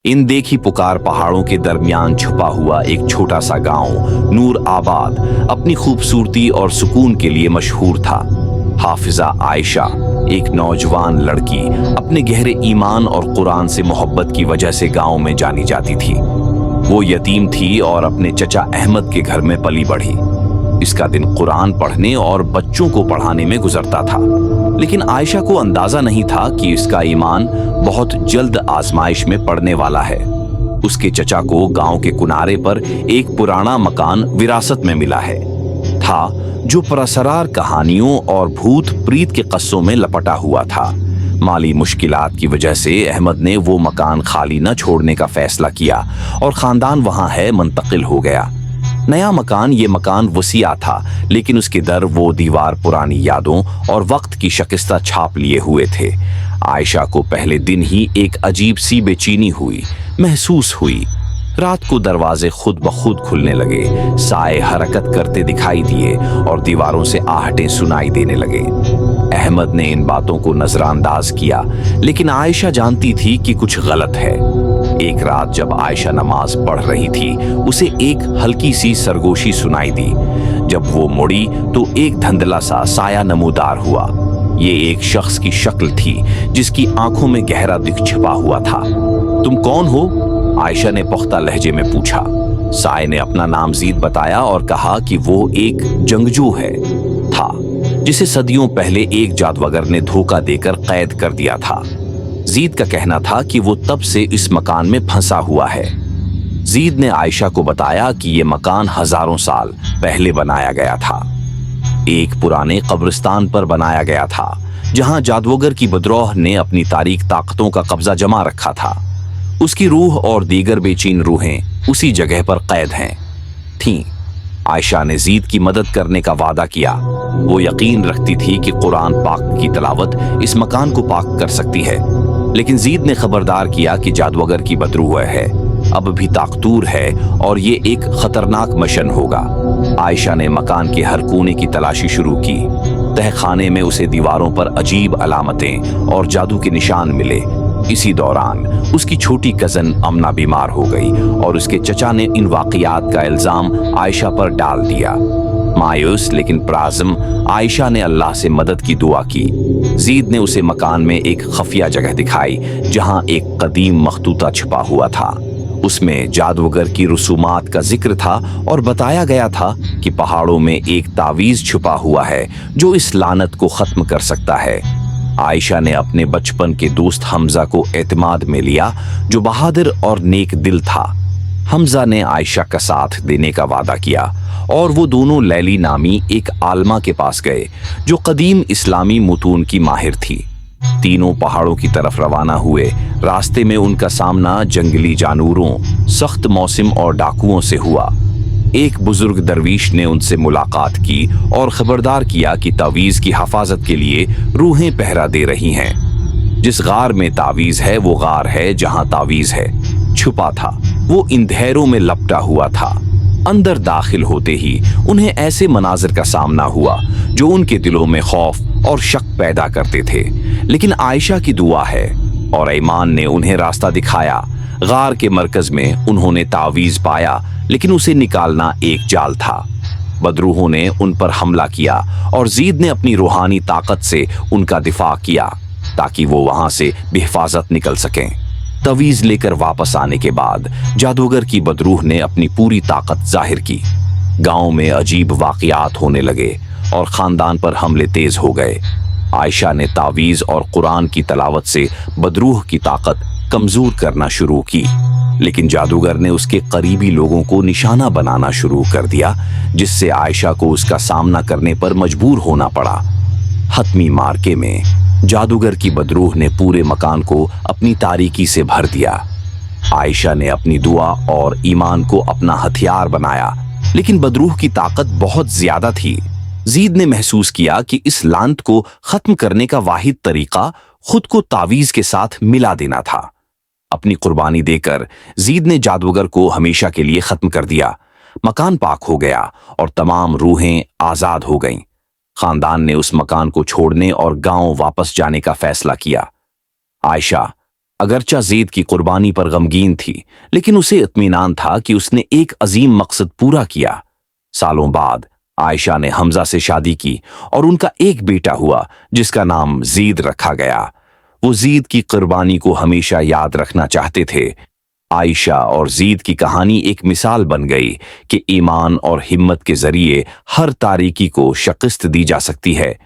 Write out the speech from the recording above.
इन देखी पुकार पहाड़ों के दरमियान छुपा हुआ एक छोटा सा गांव नूर आबाद अपनी खूबसूरती और सुकून के लिए मशहूर था। हाफिजा आयशा एक नौजवान लड़की अपने गहरे ईमान और कुरान से मोहब्बत की वजह से गांव में जानी जाती थी। वो यतीम थी और अपने चचा अहमद के घर में पली बढ़ी। इसका दिन कुरान पढ़ने और बच्चों को पढ़ाने में गुजरता था, लेकिन आयशा को अंदाजा नहीं था कि इसका ईमान बहुत जल्द आजमाइश में पड़ने वाला है। उसके चचा को गांव के किनारे पर एक पुराना मकान विरासत में मिला था जो परअसरार कहानियों और भूत प्रीत के कस्सों में लपटा हुआ था। माली मुश्किलात की वजह से अहमद ने वो मकान खाली न छोड़ने का फैसला किया और खानदान वहां मुंतकिल हो गया। नया मकान ये मकान वसीआ था, लेकिन उसके दर वो दीवार पुरानी यादों और वक्त की शिकस्ता छाप लिए हुए थे। आयशा को पहले दिन ही एक अजीब सी बेचैनी महसूस हुई। रात को दरवाजे खुद ब खुद खुलने लगे, साए हरकत करते दिखाई दिए और दीवारों से आहटें सुनाई देने लगे। अहमद ने इन बातों को नजरअंदाज किया, लेकिन आयशा जानती थी कि कुछ गलत है। एक रात जब आयशा नमाज पढ़ रही थी, उसे एक हल्की सी सरगोशी सुनाई दी। जब वो मुड़ी तो एक धुंधला सा साया नमूदार हुआ। ये एक शख्स की शक्ल थी जिसकी आंखों में गहरा दुख छिपा हुआ था। तुम कौन हो? आयशा ने पुख्ता लहजे में पूछा। साए ने अपना नाम जीद बताया और कहा कि वो एक जंगजू था जिसे सदियों पहले एक जादूगर ने धोखा देकर कैद कर दिया था। जीद का कहना था कि वो तब से इस मकान में फंसा हुआ है। जीद ने आयशा को बताया कि ये मकान हजारों साल पहले बनाया गया था। एक पुराने कब्रिस्तान पर बनाया गया था, जहां जादूगर की बदरौह ने अपनी तारीक ताकतों का कब्जा जमा रखा था। उसकी रूह और दीगर बेचैन रूहें उसी जगह पर कैद थीं। आयशा ने जीद की मदद करने का वादा किया। वो यकीन रखती थी कि कुरान पाक की तिलावत इस मकान को पाक कर सकती है, लेकिन जीद ने खबरदार किया कि जादूगर की बदरूह है, अब भी ताकतूर है और ये एक खतरनाक मिशन होगा। आयशा ने मकान के हर कोने की तलाशी शुरू की। तहखाने में उसे दीवारों पर अजीब अलामतें और जादू के निशान मिले। इसी दौरान उसकी छोटी कजन अमना बीमार हो गई और उसके चचा ने इन वाकयात का इल्जाम आयशा पर डाल दिया। मायूस लेकिन प्राज़म आयशा ने अल्लाह से मदद की दुआ की। जीद ने उसे मकान में एक खफिया जगह दिखाई, जहां एक कदीम मखतूता छुपा हुआ था। उसमें जादूगर की रसूमात का जिक्र था और बताया गया था कि पहाड़ों में एक तावीज छुपा हुआ है जो इस लानत को खत्म कर सकता है। आयशा ने अपने बचपन के दोस्त हमजा को एतमाद में लिया, जो बहादुर और नेक दिल था। हमजा ने आयशा का साथ देने का वादा किया और वो दोनों लैली नामी एक आलमा के पास गए, जो कदीम इस्लामी मुतून की माहिर थी। तीनों पहाड़ों की तरफ रवाना हुए। रास्ते में उनका सामना जंगली जानवरों, सख्त मौसम और डाकुओं से हुआ। एक बुजुर्ग दरवीश ने उनसे मुलाकात की और खबरदार किया कि तावीज की हिफाजत के लिए रूहें पहरा दे रही हैं। जिस गार में तावीज है वो गार है जहां तावीज छुपा था। वो अंधेरों में लपटा हुआ था। अंदर दाखिल होते ही उन्हें ऐसे मनाजिर का सामना हुआ जो उनके दिलों में खौफ और शक पैदा करते थे, लेकिन आयशा की दुआ और ईमान ने उन्हें रास्ता दिखाया। गार के मरकज में उन्होंने तावीज पाया, लेकिन उसे निकालना एक जाल था। बदरूहों ने उन पर हमला किया और जीद ने अपनी रूहानी ताकत से उनका दिफा किया ताकि वो वहां से बेहिफाजत निकल सकें। तवीज लेकर वापस आने के बाद जादूगर की बदरूह ने अपनी पूरी ताकत जाहिर की। गांव में अजीब वाकयात होने लगे और खानदान पर हमले तेज हो गए। आयशा ने तावीज और कुरान की तलावत से बदरूह की ताकत कमजोर करना शुरू की, लेकिन जादूगर ने उसके करीबी लोगों को निशाना बनाना शुरू कर दिया, जिससे आयशा को उसका सामना करने पर मजबूर होना पड़ा। हतमी मार्के में जादूगर की बदरूह ने पूरे मकान को अपनी तारीकी से भर दिया। आयशा ने अपनी दुआ और ईमान को अपना हथियार बनाया, लेकिन बदरूह की ताकत बहुत ज्यादा थी। जीद ने महसूस किया कि इस लानत को खत्म करने का वाहिद तरीका खुद को तावीज के साथ मिला देना था। अपनी कुर्बानी देकर जीद ने जादूगर को हमेशा के लिए खत्म कर दिया। मकान पाक हो गया और तमाम रूहें आजाद हो गईं। खानदान ने उस मकान को छोड़ने और गांव वापस जाने का फैसला किया। आयशा अगरचा ज़ीद की कुर्बानी पर गमगीन थी, लेकिन उसे इत्मीनान था कि उसने एक अजीम मकसद पूरा किया। सालों बाद आयशा ने हमजा से शादी की और उनका एक बेटा हुआ जिसका नाम ज़ीद रखा गया। वो ज़ीद की कुर्बानी को हमेशा याद रखना चाहते थे। आयशा और ज़ीद की कहानी एक मिसाल बन गई कि ईमान और हिम्मत के जरिए हर तारीकी को शिकस्त दी जा सकती है।